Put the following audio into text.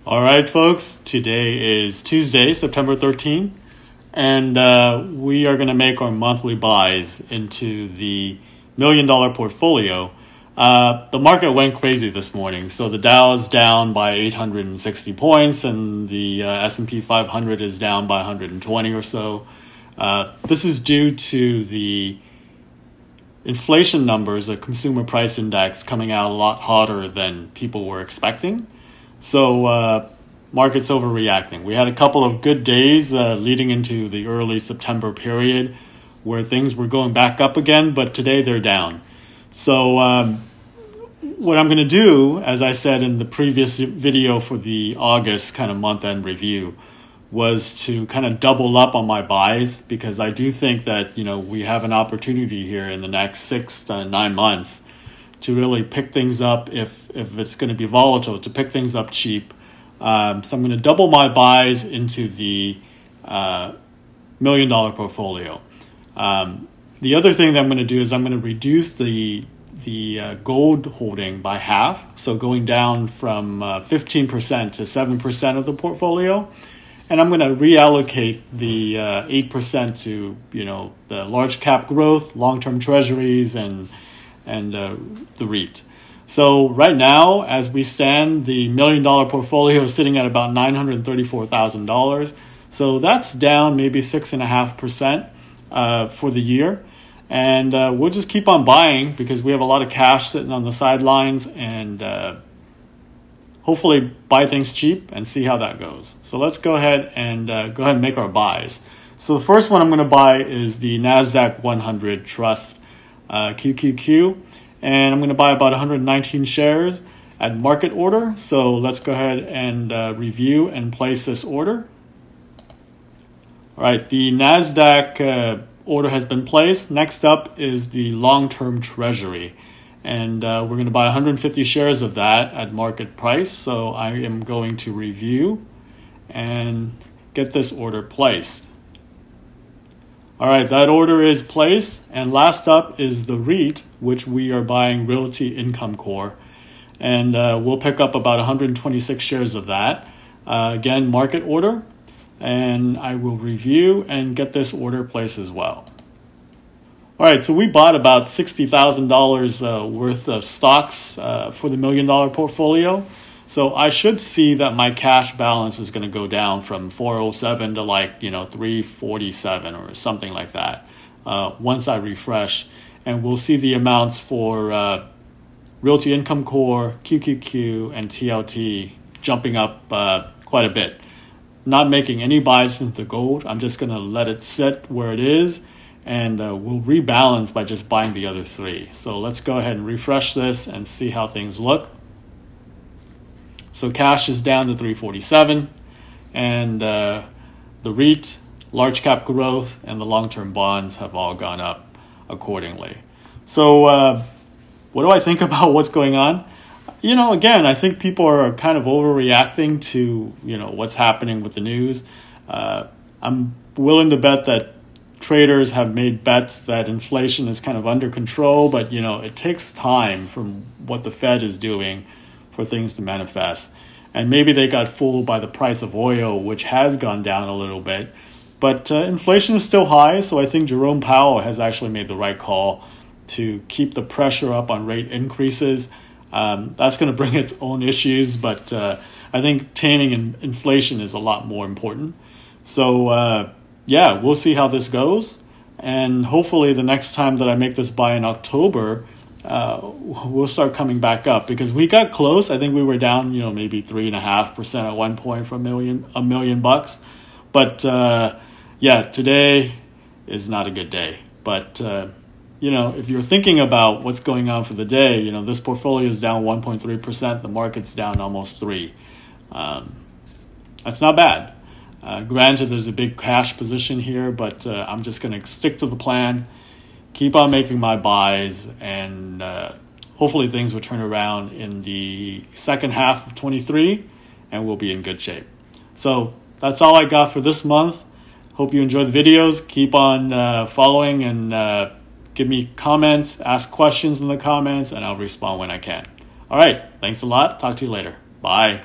All right, folks, today is Tuesday, September 13th, and we are going to make our monthly buys into the $1 million portfolio. The market went crazy this morning, so the Dow is down by 860 points, and the S&P 500 is down by 120 or so. This is due to the inflation numbers, the consumer price index, coming out a lot hotter than people were expecting. So market's overreacting. We had a couple of good days leading into the early September period where things were going back up again, but today they're down. So what I'm going to do, as I said in the previous video for the August kind of month-end review, was to kind of double up on my buys, because I do think that, we have an opportunity here in the next 6 to 9 months to really pick things up if it's going to be volatile, to pick things up cheap. So I'm going to double my buys into the $1 million portfolio. The other thing that I'm going to do is I'm going to reduce the gold holding by half, so going down from 15% to 7% of the portfolio. And I'm going to reallocate the 8% to the large cap growth, long-term treasuries, and the REIT. So right now, as we stand, the $1 million portfolio is sitting at about $934,000. So that's down maybe 6.5% for the year. And we'll just keep on buying because we have a lot of cash sitting on the sidelines, and hopefully buy things cheap and see how that goes. So let's go ahead and make our buys. So the first one I'm going to buy is the NASDAQ 100 Trust QQQ, and I'm going to buy about 119 shares at market order. So let's go ahead and review and place this order. All right, the NASDAQ order has been placed. Next up is the long-term treasury, and we're going to buy 150 shares of that at market price. So I am going to review and get this order placed. All right, that order is placed. And last up is the REIT, which we are buying Realty Income Core. And we'll pick up about 126 shares of that. Again, market order. And I will review and get this order placed as well. All right, so we bought about $60,000 worth of stocks for the $1 million portfolio. So I should see that my cash balance is going to go down from 407 to 347 or something like that once I refresh. And we'll see the amounts for Realty Income Core, QQQ, and TLT jumping up quite a bit. Not making any buys into gold. I'm just going to let it sit where it is, and we'll rebalance by just buying the other three. So let's go ahead and refresh this and see how things look. So cash is down to 347, and the REIT, large cap growth, and the long-term bonds have all gone up accordingly. So what do I think about what's going on? Again, I think people are kind of overreacting to, what's happening with the news. I'm willing to bet that traders have made bets that inflation is kind of under control, but, it takes time from what the Fed is doing for things to manifest. And maybe they got fooled by the price of oil, which has gone down a little bit. But inflation is still high, so I think Jerome Powell has actually made the right call to keep the pressure up on rate increases. That's going to bring its own issues, but I think taming inflation is a lot more important. So, we'll see how this goes. And hopefully the next time that I make this buy in October, we'll start coming back up, because we got close. I think we were down, maybe 3.5% at one point from a million bucks. But today is not a good day. But if you're thinking about what's going on for the day, this portfolio is down 1.3%. The market's down almost 3%. That's not bad. Granted, there's a big cash position here, but I'm just going to stick to the plan, keep on making my buys, and hopefully things will turn around in the second half of 23, and we'll be in good shape. So that's all I got for this month. Hope you enjoy the videos. Keep on following, and give me comments, ask questions in the comments, and I'll respond when I can. All right, thanks a lot. Talk to you later. Bye.